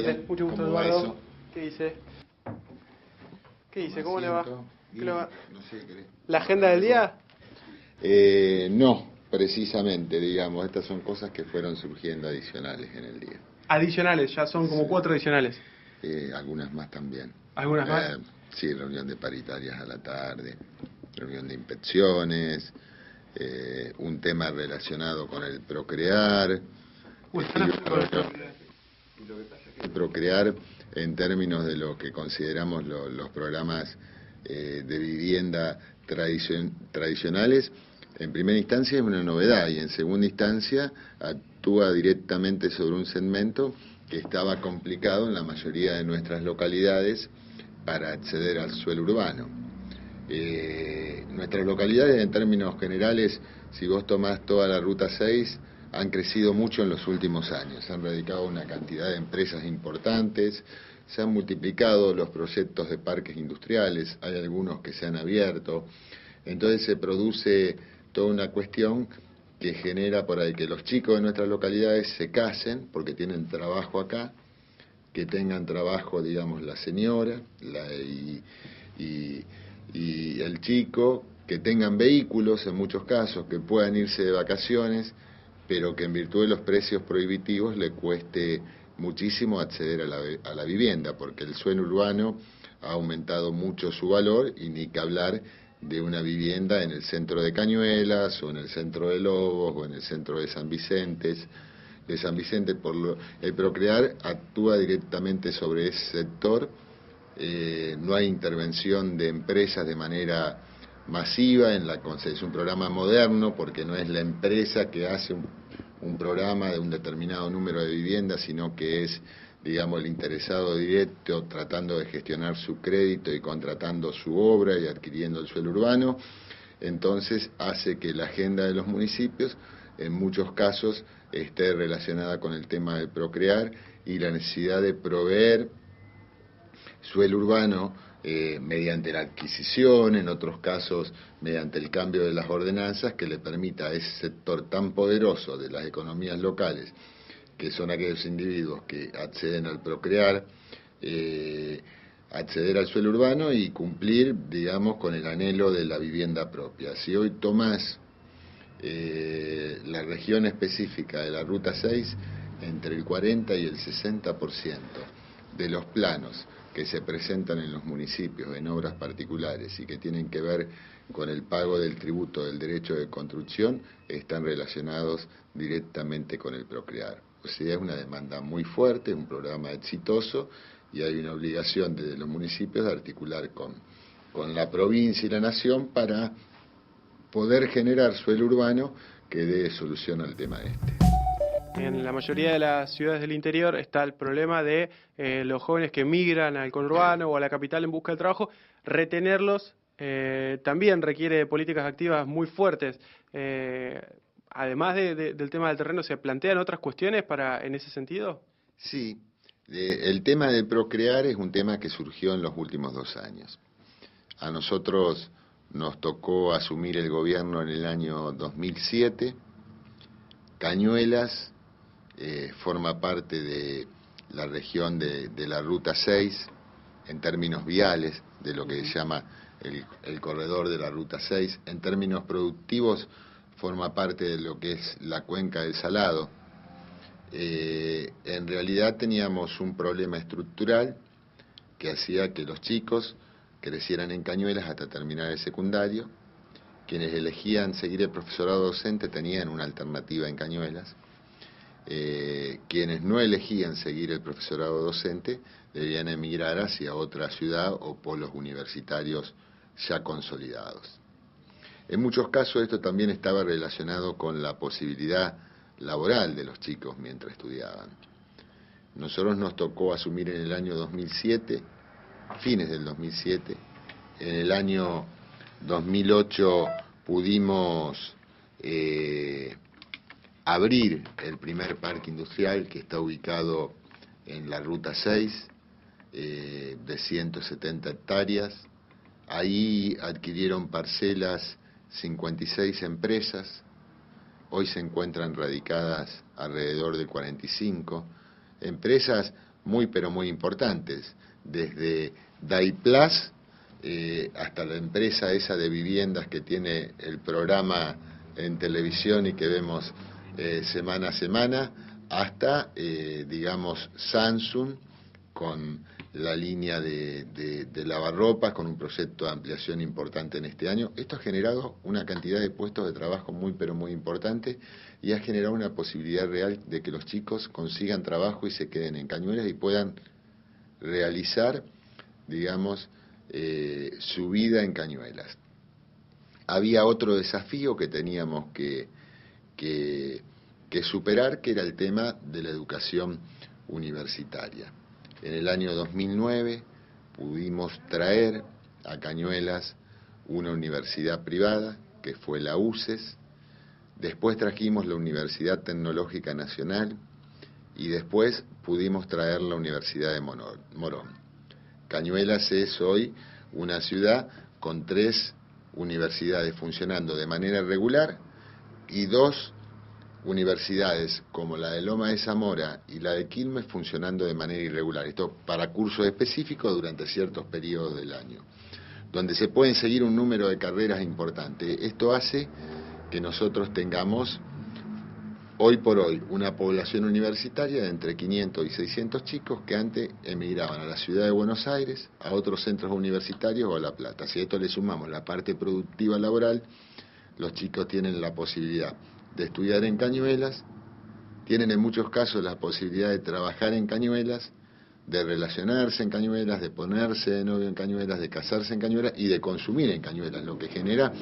Bien. Mucho gusto, ¿Cómo va Eduardo. eso? ¿Qué dice? ¿Qué dice? Toma ¿Cómo le va? asiento. ¿Qué le va? No sé, ¿querés? ¿La agenda del día? No, precisamente, digamos, estas son cosas que fueron surgiendo adicionales en el día. Adicionales, ya son como Sí. 4 adicionales. Algunas más también. ¿Algunas más? Sí, reunión de paritarias a la tarde, reunión de inspecciones, un tema relacionado con el Procrear. Están a full con el Procrear. Y lo que pasa es que el Procrear, en términos de lo que consideramos los programas de vivienda tradicionales, en primera instancia es una novedad y en segunda instancia actúa directamente sobre un segmento que estaba complicado en la mayoría de nuestras localidades para acceder al suelo urbano. Nuestras localidades, en términos generales, si vos tomás toda la Ruta 6, han crecido mucho en los últimos años. Se han radicado una cantidad de empresas importantes, se han multiplicado los proyectos de parques industriales, hay algunos que se han abierto. Entonces se produce toda una cuestión que genera por ahí que los chicos de nuestras localidades se casen porque tienen trabajo acá, que tengan trabajo, digamos, la señora y el chico, que tengan vehículos en muchos casos, que puedan irse de vacaciones, pero que en virtud de los precios prohibitivos le cueste muchísimo acceder a la vivienda, porque el suelo urbano ha aumentado mucho su valor y ni que hablar de una vivienda en el centro de Cañuelas o en el centro de Lobos o en el centro de San Vicente. El Procrear actúa directamente sobre ese sector. No hay intervención de empresas de manera masiva es un programa moderno porque no es la empresa que hace un programa de un determinado número de viviendas, sino que es, digamos, el interesado directo tratando de gestionar su crédito y contratando su obra y adquiriendo el suelo urbano. Entonces hace que la agenda de los municipios en muchos casos esté relacionada con el tema del Procrear y la necesidad de proveer suelo urbano mediante la adquisición, en otros casos mediante el cambio de las ordenanzas que le permita a ese sector tan poderoso de las economías locales, que son aquellos individuos que acceden al Procrear, acceder al suelo urbano y cumplir, digamos, con el anhelo de la vivienda propia. Si hoy tomás la región específica de la Ruta 6, entre el 40 y el 60% de los planos que se presentan en los municipios en obras particulares y que tienen que ver con el pago del tributo del derecho de construcción están relacionados directamente con el Procrear. O sea, es una demanda muy fuerte, es un programa exitoso y hay una obligación desde los municipios de articular con la provincia y la nación para poder generar suelo urbano que dé solución al tema este. En la mayoría de las ciudades del interior está el problema de los jóvenes que migran al conurbano o a la capital en busca de trabajo. Retenerlos también requiere políticas activas muy fuertes. Además del tema del terreno, ¿se plantean otras cuestiones en ese sentido? Sí, el tema de Procrear es un tema que surgió en los últimos 2 años. A nosotros nos tocó asumir el gobierno en el año 2007. Cañuelas forma parte de la región de la Ruta 6, en términos viales, de lo que se llama el corredor de la Ruta 6. En términos productivos, forma parte de lo que es la cuenca del Salado. En realidad teníamos un problema estructural que hacía que los chicos crecieran en Cañuelas hasta terminar el secundario. Quienes elegían seguir el profesorado docente tenían una alternativa en Cañuelas. Quienes no elegían seguir el profesorado docente debían emigrar hacia otra ciudad o polos universitarios ya consolidados. En muchos casos esto también estaba relacionado con la posibilidad laboral de los chicos mientras estudiaban. Nosotros nos tocó asumir en el año 2007, fines del 2007, en el año 2008 pudimos abrir el primer parque industrial que está ubicado en la Ruta 6, de 170 hectáreas. Ahí adquirieron parcelas 56 empresas, hoy se encuentran radicadas alrededor de 45 empresas muy pero muy importantes, desde Daiplas hasta la empresa esa de viviendas que tiene el programa en televisión y que vemos semana a semana, hasta, digamos, Samsung con la línea de lavarropas, con un proyecto de ampliación importante en este año. Esto ha generado una cantidad de puestos de trabajo muy pero muy importante y ha generado una posibilidad real de que los chicos consigan trabajo y se queden en Cañuelas y puedan realizar, digamos, su vida en Cañuelas. Había otro desafío que teníamos que superar, que era el tema de la educación universitaria. En el año 2009 pudimos traer a Cañuelas una universidad privada, que fue la UCES, después trajimos la Universidad Tecnológica Nacional y después pudimos traer la Universidad de Morón. Cañuelas es hoy una ciudad con 3 universidades funcionando de manera regular y 2 universidades como la de Loma de Zamora y la de Quilmes funcionando de manera irregular. Esto para cursos específicos durante ciertos periodos del año, donde se pueden seguir un número de carreras importante. Esto hace que nosotros tengamos hoy por hoy una población universitaria de entre 500 y 600 chicos que antes emigraban a la ciudad de Buenos Aires, a otros centros universitarios o a La Plata. Si a esto le sumamos la parte productiva laboral, los chicos tienen la posibilidad de estudiar en Cañuelas, tienen en muchos casos la posibilidad de trabajar en Cañuelas, de relacionarse en Cañuelas, de ponerse de novio en Cañuelas, de casarse en Cañuelas y de consumir en Cañuelas, lo que genera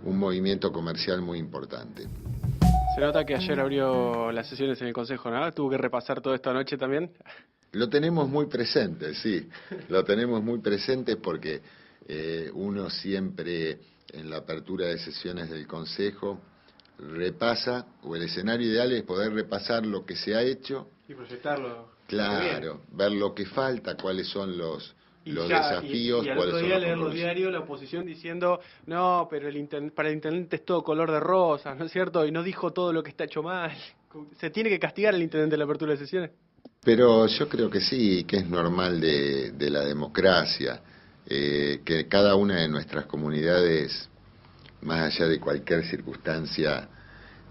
un movimiento comercial muy importante. Se nota que ayer abrió las sesiones en el Consejo, ¿no? ¿Tuvo que repasar todo esto anoche también? Lo tenemos muy presente, sí, lo tenemos muy presente porque uno siempre en la apertura de sesiones del Consejo repasa, o el escenario ideal es poder repasar lo que se ha hecho y proyectarlo. Claro, ver lo que falta, cuáles son los desafíos. Y al otro día leer los diarios, la oposición diciendo, no, pero para el intendente es todo color de rosa, ¿no es cierto? Y no dijo todo lo que está hecho mal. ¿Se tiene que castigar al intendente en la apertura de sesiones? Pero yo creo que sí, que es normal de la democracia, que cada una de nuestras comunidades, más allá de cualquier circunstancia,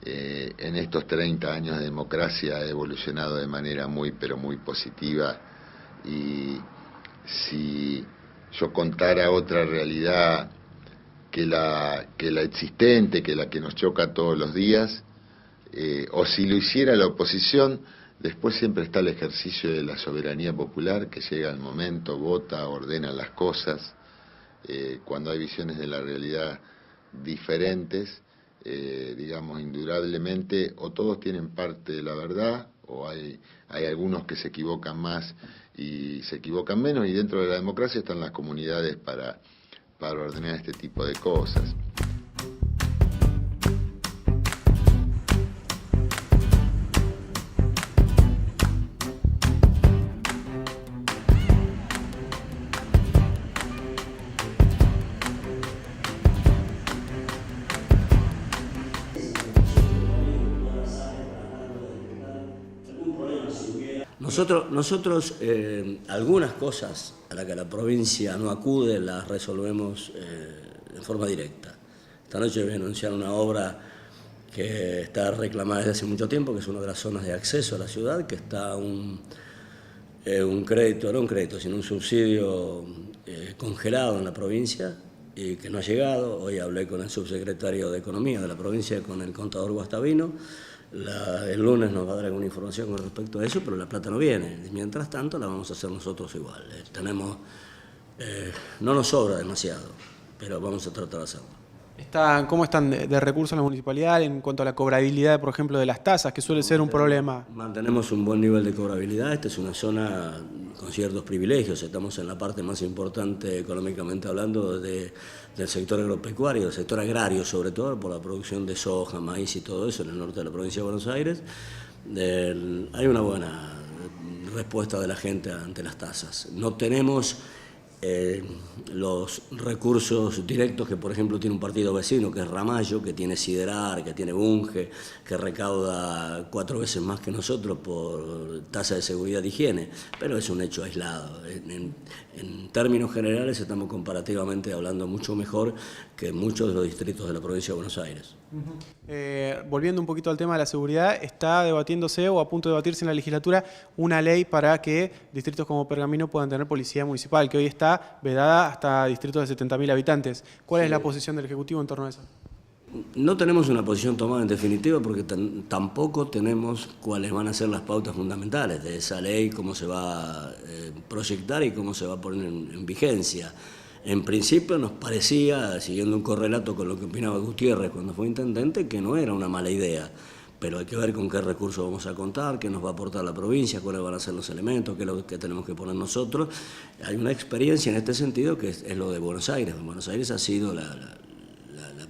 en estos 30 años de democracia ha evolucionado de manera muy, pero muy positiva. Y si yo contara otra realidad que la existente, que la que nos choca todos los días, o si lo hiciera la oposición, después siempre está el ejercicio de la soberanía popular, que llega el momento, vota, ordena las cosas, cuando hay visiones de la realidad diferentes, digamos, indudablemente, o todos tienen parte de la verdad, o hay algunos que se equivocan más y se equivocan menos, y dentro de la democracia están las comunidades para ordenar este tipo de cosas. Nosotros algunas cosas a las que la provincia no acude las resolvemos en forma directa. Esta noche voy a anunciar una obra que está reclamada desde hace mucho tiempo, que es una de las zonas de acceso a la ciudad, que está un crédito, no un crédito, sino un subsidio congelado en la provincia y que no ha llegado. Hoy hablé con el subsecretario de Economía de la provincia, con el contador Guastavino. El lunes nos va a dar alguna información con respecto a eso, pero la plata no viene. Mientras tanto, la vamos a hacer nosotros igual. No nos sobra demasiado, pero vamos a tratar de hacerlo. ¿Cómo están de recursos en la municipalidad en cuanto a la cobrabilidad, por ejemplo, de las tasas, que suele ser un problema? Mantenemos un buen nivel de cobrabilidad. Esta es una zona con ciertos privilegios. Estamos en la parte más importante económicamente hablando del sector agropecuario, del sector agrario sobre todo, por la producción de soja, maíz y todo eso en el norte de la provincia de Buenos Aires. Hay una buena respuesta de la gente ante las tasas. No tenemos los recursos directos que, por ejemplo, tiene un partido vecino, que es Ramallo, que tiene Siderar, que tiene Bunge, que recauda 4 veces más que nosotros por tasa de seguridad y higiene, pero es un hecho aislado. En términos generales estamos comparativamente hablando mucho mejor que muchos de los distritos de la provincia de Buenos Aires. Volviendo un poquito al tema de la seguridad, está debatiéndose o a punto de debatirse en la legislatura una ley para que distritos como Pergamino puedan tener policía municipal, que hoy está vedada hasta distritos de 70.000 habitantes. ¿Cuál es la posición del Ejecutivo en torno a eso? No tenemos una posición tomada en definitiva porque tampoco tenemos cuáles van a ser las pautas fundamentales de esa ley, cómo se va a proyectar y cómo se va a poner en vigencia. En principio nos parecía, siguiendo un correlato con lo que opinaba Gutiérrez cuando fue intendente, que no era una mala idea, pero hay que ver con qué recursos vamos a contar, qué nos va a aportar la provincia, cuáles van a ser los elementos, qué es lo que tenemos que poner nosotros. Hay una experiencia en este sentido que es lo de Buenos Aires. Buenos Aires ha sido la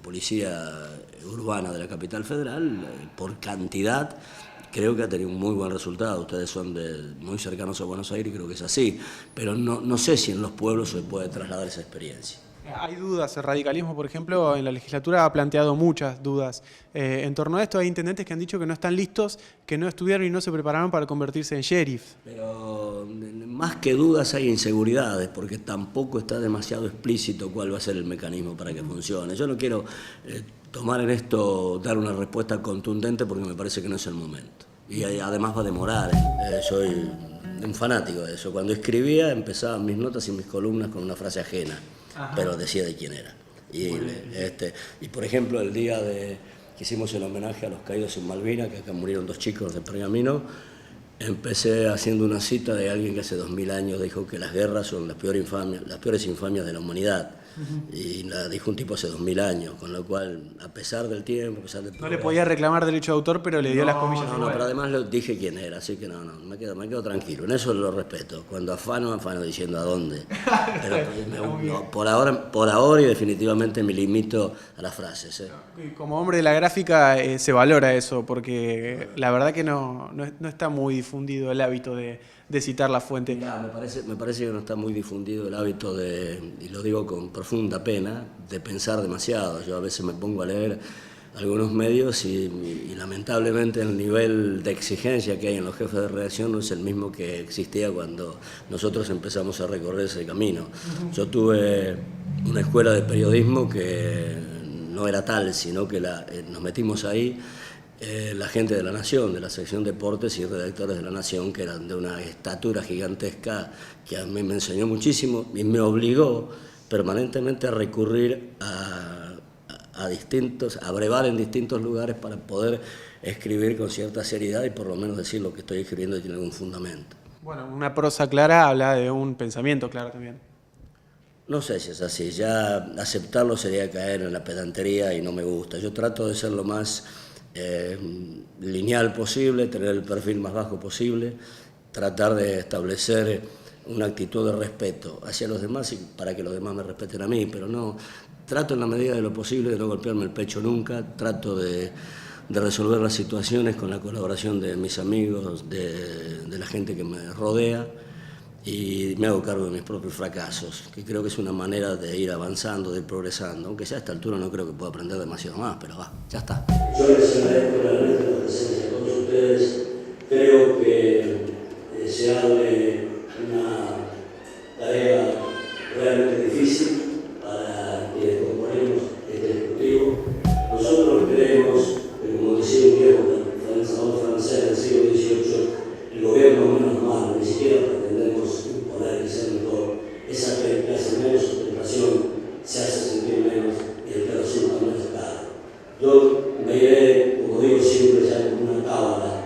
policía urbana de la capital federal, por cantidad, creo que ha tenido un muy buen resultado. Ustedes son muy cercanos a Buenos Aires y creo que es así, pero no sé si en los pueblos se puede trasladar esa experiencia. Hay dudas, el radicalismo, por ejemplo, en la legislatura ha planteado muchas dudas. En torno a esto hay intendentes que han dicho que no están listos, que no estudiaron y no se prepararon para convertirse en sheriff. Pero más que dudas hay inseguridades, porque tampoco está demasiado explícito cuál va a ser el mecanismo para que funcione. Yo no quiero tomar en esto, dar una respuesta contundente porque me parece que no es el momento. Y además va a demorar. Soy un fanático de eso. Cuando escribía empezaba mis notas y mis columnas con una frase ajena. Ajá. Pero decía de quién era. Y por ejemplo, el día que hicimos el homenaje a los caídos en Malvinas, que acá murieron 2 chicos de Pergamino, empecé haciendo una cita de alguien que hace 2000 años dijo que las guerras son las peores infamias de la humanidad. Y la dijo un tipo hace 2000 años, con lo cual, a pesar del tiempo, a pesar del no le podía reclamar derecho de autor, pero le dio las comillas. No, pero además le dije quién era, así que me quedo tranquilo. En eso lo respeto. Cuando afano diciendo a dónde. Pero por ahora y definitivamente me limito a las frases. Como hombre de la gráfica se valora eso, porque la verdad que no está muy difundido el hábito de citar la fuente. Me parece que no está muy difundido el hábito y lo digo con profunda pena, de pensar demasiado. Yo a veces me pongo a leer algunos medios y lamentablemente el nivel de exigencia que hay en los jefes de redacción no es el mismo que existía cuando nosotros empezamos a recorrer ese camino. Yo tuve una escuela de periodismo que no era tal, sino que nos metimos ahí. La gente de La Nación, de la sección Deportes y redactores de La Nación, que eran de una estatura gigantesca, que a mí me enseñó muchísimo y me obligó permanentemente a recurrir a brevar en distintos lugares para poder escribir con cierta seriedad y por lo menos decir lo que estoy escribiendo tiene algún fundamento. Bueno, una prosa clara habla de un pensamiento claro también. No sé si es así, ya aceptarlo sería caer en la pedantería y no me gusta. Yo trato de ser lo más lineal posible, tener el perfil más bajo posible, tratar de establecer una actitud de respeto hacia los demás y para que los demás me respeten a mí, pero no, trato en la medida de lo posible de no golpearme el pecho nunca, trato de resolver las situaciones con la colaboración de mis amigos, de la gente que me rodea, y me hago cargo de mis propios fracasos, que creo que es una manera de ir avanzando, de ir progresando, aunque ya a esta altura no creo que pueda aprender demasiado más, pero ya está. Yo les agradezco realmente la presencia de todos ustedes. Creo que se abre una tarea realmente difícil para quienes componemos este Ejecutivo. Nosotros creemos que, como decía un viejo pensador francés del siglo XVIII, el gobierno no es malo, ni siquiera pretendemos imponer y ser mejor. Es aquel que hace menos ostentación, se hace sentir menos y el que resulta más caro. Yo me iré, como digo siempre, ya como una cábala,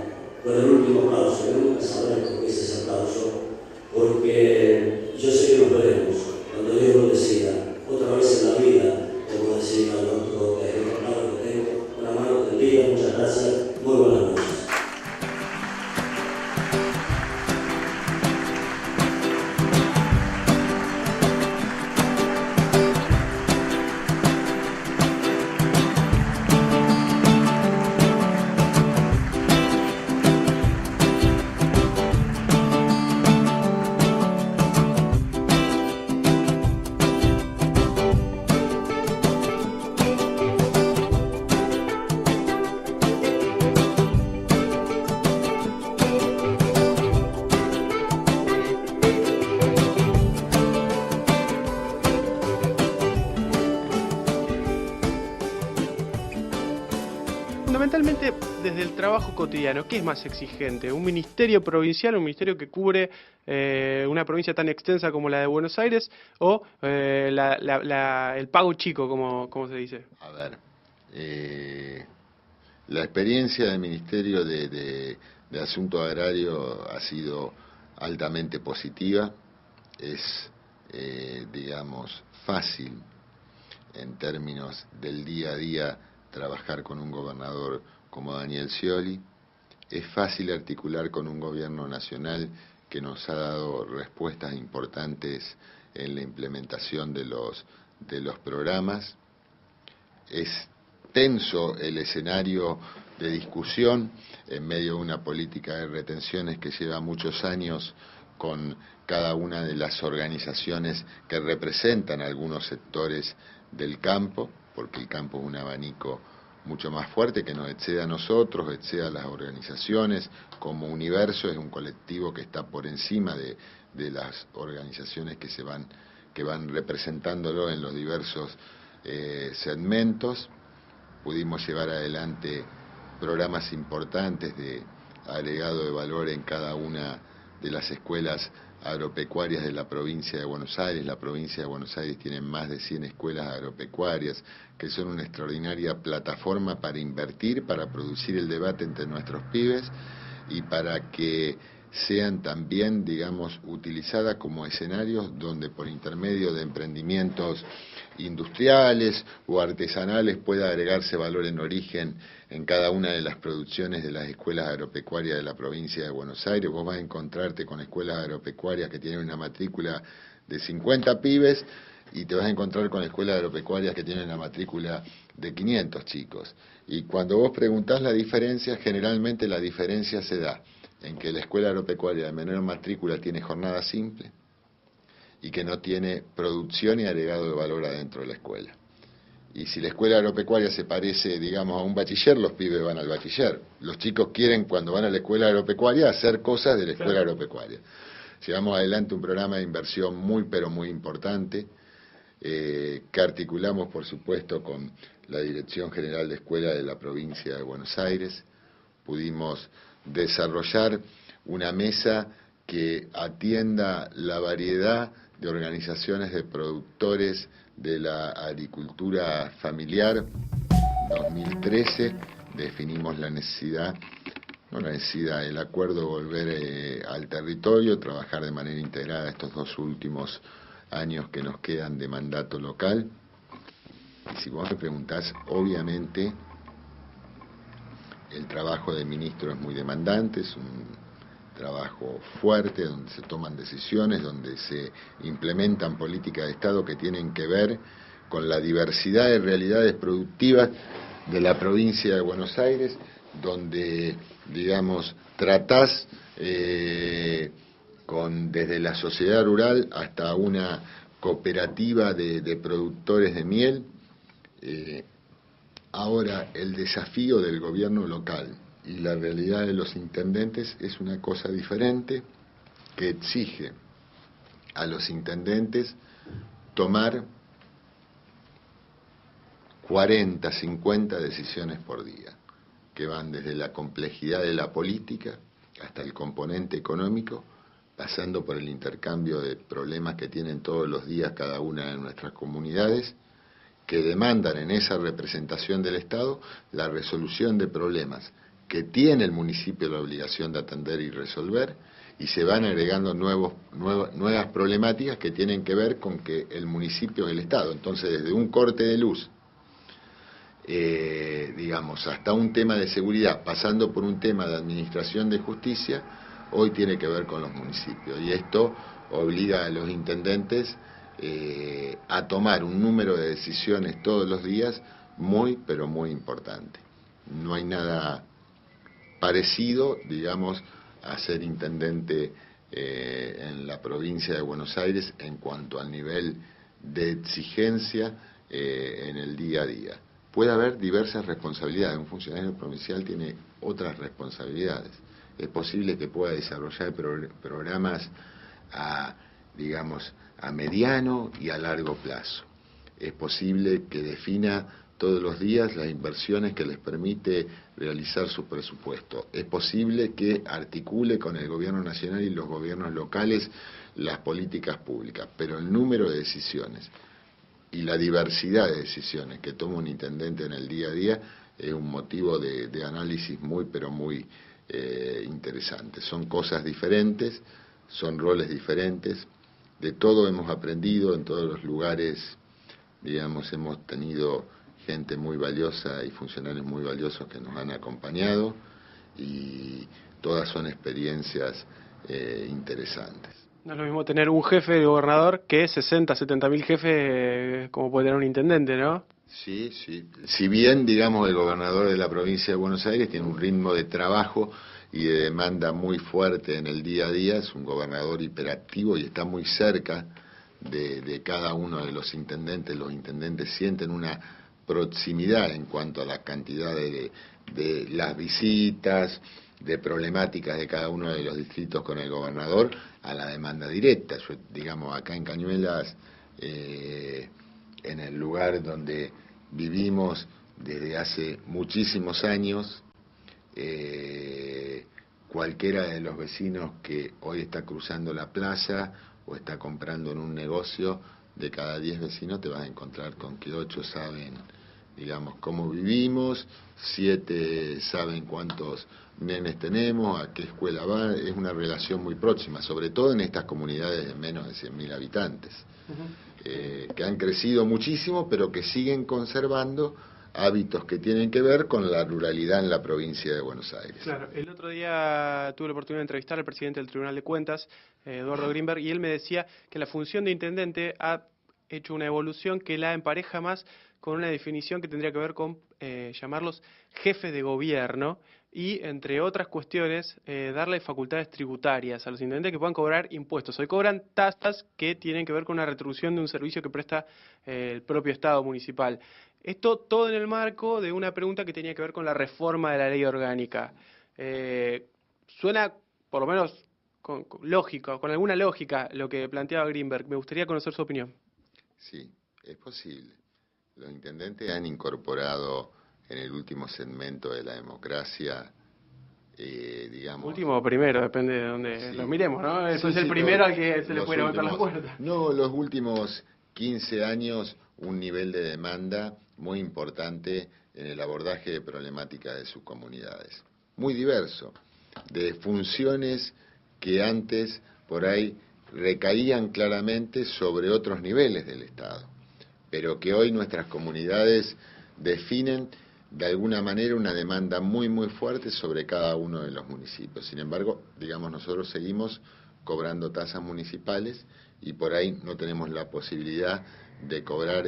fundamentalmente desde el trabajo cotidiano, ¿qué es más exigente? ¿Un ministerio provincial, un ministerio que cubre una provincia tan extensa como la de Buenos Aires, o el pago chico, como se dice? A ver, la experiencia del Ministerio de Asuntos Agrarios ha sido altamente positiva. Es, digamos, fácil en términos del día a día trabajar con un gobernador como Daniel Scioli. Es fácil articular con un gobierno nacional que nos ha dado respuestas importantes en la implementación de los programas. Es tenso el escenario de discusión en medio de una política de retenciones que lleva muchos años con cada una de las organizaciones que representan algunos sectores del campo, porque el campo es un abanico mucho más fuerte que nos excede a nosotros, excede a las organizaciones. Como universo es un colectivo que está por encima de las organizaciones que van representándolo en los diversos segmentos. Pudimos llevar adelante programas importantes de agregado de valor en cada una de las escuelas agropecuarias de la provincia de Buenos Aires. La provincia de Buenos Aires tiene más de 100 escuelas agropecuarias que son una extraordinaria plataforma para invertir, para producir el debate entre nuestros pibes y para que sean también, digamos, utilizadas como escenarios donde por intermedio de emprendimientos industriales o artesanales pueda agregarse valor en origen en cada una de las producciones de las escuelas agropecuarias de la provincia de Buenos Aires. Vos vas a encontrarte con escuelas agropecuarias que tienen una matrícula de 50 pibes y te vas a encontrar con escuelas agropecuarias que tienen una matrícula de 500 chicos. Y cuando vos preguntás la diferencia, generalmente la diferencia se da en que la escuela agropecuaria de menor matrícula tiene jornada simple y que no tiene producción y agregado de valor adentro de la escuela. Y si la escuela agropecuaria se parece, digamos, a un bachiller, los pibes van al bachiller. Los chicos quieren, cuando van a la escuela agropecuaria, hacer cosas de la escuela agropecuaria. Llevamos adelante un programa de inversión muy, pero muy importante, que articulamos, por supuesto, con la Dirección General de Escuela de la provincia de Buenos Aires. Pudimos desarrollar una mesa que atienda la variedad de organizaciones de productores de la agricultura familiar. En 2013 definimos la necesidad, el acuerdo de volver al territorio, trabajar de manera integrada estos 2 últimos años que nos quedan de mandato local. Y si vos me preguntás, obviamente el trabajo de ministro es muy demandante, es un trabajo fuerte, donde se toman decisiones, donde se implementan políticas de Estado que tienen que ver con la diversidad de realidades productivas de la provincia de Buenos Aires, donde, digamos, tratás desde la sociedad rural hasta una cooperativa de productores de miel. Ahora, el desafío del gobierno local y la realidad de los intendentes es una cosa diferente, que exige a los intendentes tomar 40, 50 decisiones por día, que van desde la complejidad de la política hasta el componente económico, pasando por el intercambio de problemas que tienen todos los días cada una de nuestras comunidades, que demandan en esa representación del Estado la resolución de problemas que tiene el municipio la obligación de atender y resolver, y se van agregando nuevas problemáticas que tienen que ver con que el municipio es el Estado. Entonces, desde un corte de luz, digamos, hasta un tema de seguridad, pasando por un tema de administración de justicia, hoy tiene que ver con los municipios. Y esto obliga a los intendentes a tomar un número de decisiones todos los días muy, pero muy importante. No hay nada parecido, digamos, a ser intendente en la provincia de Buenos Aires en cuanto al nivel de exigencia en el día a día. Puede haber diversas responsabilidades, un funcionario provincial tiene otras responsabilidades. Es posible que pueda desarrollar programas a mediano y a largo plazo. es posible que defina todos los días las inversiones que les permite realizar su presupuesto. Es posible que articule con el gobierno nacional y los gobiernos locales las políticas públicas, pero el número de decisiones y la diversidad de decisiones que toma un intendente en el día a día es un motivo de análisis muy, pero muy interesante. Son cosas diferentes, son roles diferentes, de todo hemos aprendido, en todos los lugares, digamos, hemos tenido gente muy valiosa y funcionarios muy valiosos que nos han acompañado, y todas son experiencias interesantes. No es lo mismo tener un jefe de gobernador que 60, 70 mil jefes como puede tener un intendente, ¿no? Sí, sí. Si bien, digamos, el gobernador de la provincia de Buenos Aires tiene un ritmo de trabajo y de demanda muy fuerte en el día a día, es un gobernador hiperactivo y está muy cerca de cada uno de los intendentes. Los intendentes sienten una proximidad en cuanto a la cantidad de las visitas, de problemáticas de cada uno de los distritos con el gobernador, a la demanda directa. Yo, digamos, acá en Cañuelas, en el lugar donde vivimos desde hace muchísimos años, cualquiera de los vecinos que hoy está cruzando la plaza o está comprando en un negocio, de cada 10 vecinos te vas a encontrar con que 8 saben, digamos, cómo vivimos, 7 saben cuántos nenes tenemos, a qué escuela van. Es una relación muy próxima, sobre todo en estas comunidades de menos de 100.000 habitantes, que han crecido muchísimo, pero que siguen conservando hábitos que tienen que ver con la ruralidad en la provincia de Buenos Aires. Claro, el otro día tuve la oportunidad de entrevistar al presidente del Tribunal de Cuentas, Eduardo Grimberg, y él me decía que la función de intendente ha hecho una evolución que la empareja más con una definición que tendría que ver con llamarlos jefes de gobierno y, entre otras cuestiones, darle facultades tributarias a los intendentes que puedan cobrar impuestos. Hoy cobran tasas que tienen que ver con una retribución de un servicio que presta el propio Estado municipal. Esto todo en el marco de una pregunta que tenía que ver con la reforma de la ley orgánica. Suena, por lo menos, lógico, con alguna lógica lo que planteaba Grimberg. Me gustaría conocer su opinión. Sí, es posible. Los intendentes han incorporado en el último segmento de la democracia, digamos... Último o primero, depende de dónde lo miremos, ¿no? Eso es el primero al que se le puede levantar la puerta. No, los últimos 15 años, un nivel de demanda muy importante en el abordaje de problemáticas de sus comunidades. Muy diverso, de funciones que antes por ahí recaían claramente sobre otros niveles del Estado, pero que hoy nuestras comunidades definen de alguna manera una demanda muy muy fuerte sobre cada uno de los municipios. Sin embargo, digamos, nosotros seguimos cobrando tasas municipales y por ahí no tenemos la posibilidad de cobrar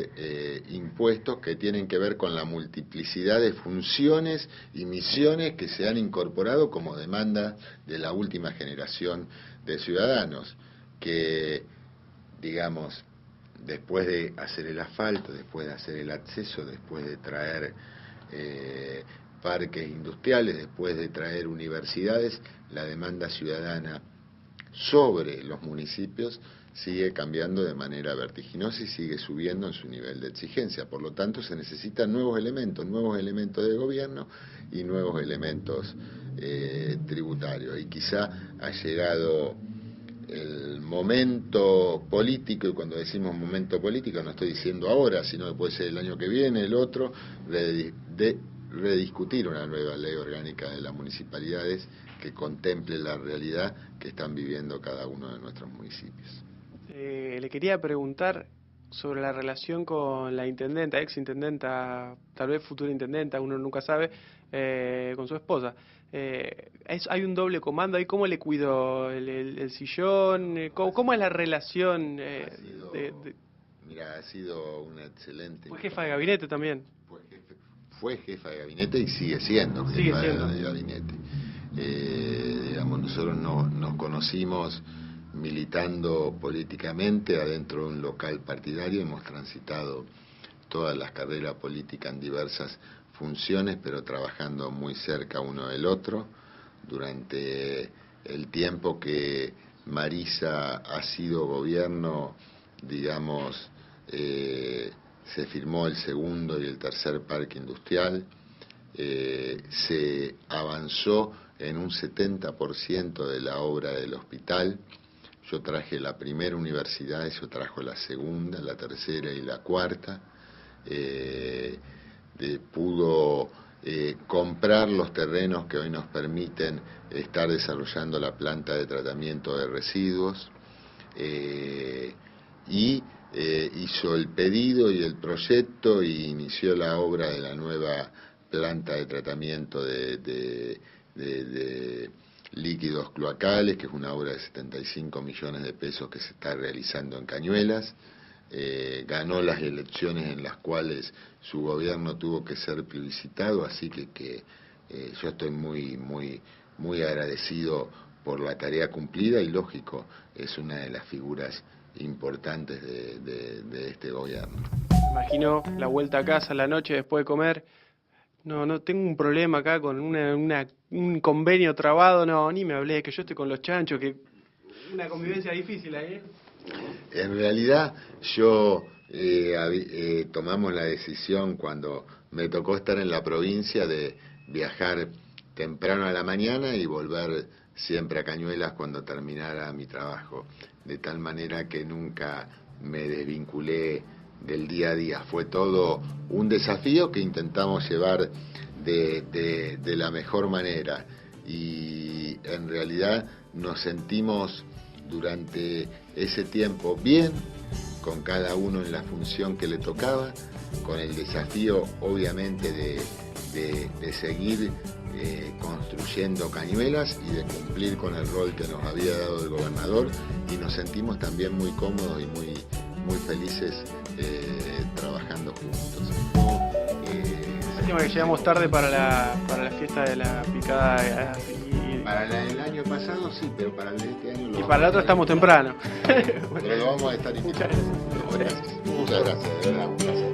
impuestos que tienen que ver con la multiplicidad de funciones y misiones que se han incorporado como demanda de la última generación de ciudadanos, que, digamos, después de hacer el asfalto, después de hacer el acceso, después de traer parques industriales, después de traer universidades, la demanda ciudadana sobre los municipios sigue cambiando de manera vertiginosa y sigue subiendo en su nivel de exigencia. Por lo tanto, se necesitan nuevos elementos de gobierno y nuevos elementos tributarios. Y quizá ha llegado el momento político, y cuando decimos momento político no estoy diciendo ahora, sino que puede ser el año que viene, el otro, de rediscutir una nueva ley orgánica de las municipalidades que contemple la realidad que están viviendo cada uno de nuestros municipios. Le quería preguntar sobre la relación con la intendenta, ex intendenta, tal vez futura intendenta, uno nunca sabe, con su esposa. ¿Hay un doble comando ahí? ¿Cómo le cuido el sillón? ¿Cómo es la relación? Mira, ha sido una excelente... ¿Fue jefa de gabinete también? Fue jefa de gabinete y sigue siendo jefa de gabinete. Digamos, nosotros nos conocimos militando políticamente adentro de un local partidario, hemos transitado todas las carreras políticas en diversas funciones, pero trabajando muy cerca uno del otro. Durante el tiempo que Marisa ha sido gobierno, digamos, se firmó el segundo y el tercer parque industrial, se avanzó en un 70% de la obra del hospital. Yo traje la primera universidad, yo trajo la segunda, la tercera y la cuarta. Pudo comprar los terrenos que hoy nos permiten estar desarrollando la planta de tratamiento de residuos, y hizo el pedido y el proyecto y inició la obra de la nueva planta de tratamiento de líquidos cloacales, que es una obra de 75 millones de pesos que se está realizando en Cañuelas. Ganó las elecciones en las cuales su gobierno tuvo que ser plebiscitado, así que yo estoy muy agradecido por la tarea cumplida y lógico, es una de las figuras importantes de este gobierno. Imagino la vuelta a casa la noche después de comer. No tengo un problema acá con un convenio trabado, no, ni me hablé, que yo estoy con los chanchos, que una convivencia difícil ahí, ¿eh? En realidad yo tomamos la decisión cuando me tocó estar en la provincia de viajar temprano a la mañana y volver siempre a Cañuelas cuando terminara mi trabajo, de tal manera que nunca me desvinculé del día a día. Fue todo un desafío que intentamos llevar de la mejor manera, y en realidad nos sentimos durante ese tiempo bien, con cada uno en la función que le tocaba, con el desafío obviamente de seguir construyendo Cañuelas y de cumplir con el rol que nos había dado el gobernador, y nos sentimos también muy cómodos y muy felices trabajando juntos. Lástima que llegamos tarde para la fiesta de la picada. Para el año pasado sí, pero para el de este año y para el otro estamos temprano. Pero lo vamos a estar invitando. Muchas gracias. Muchas gracias, de verdad, un placer.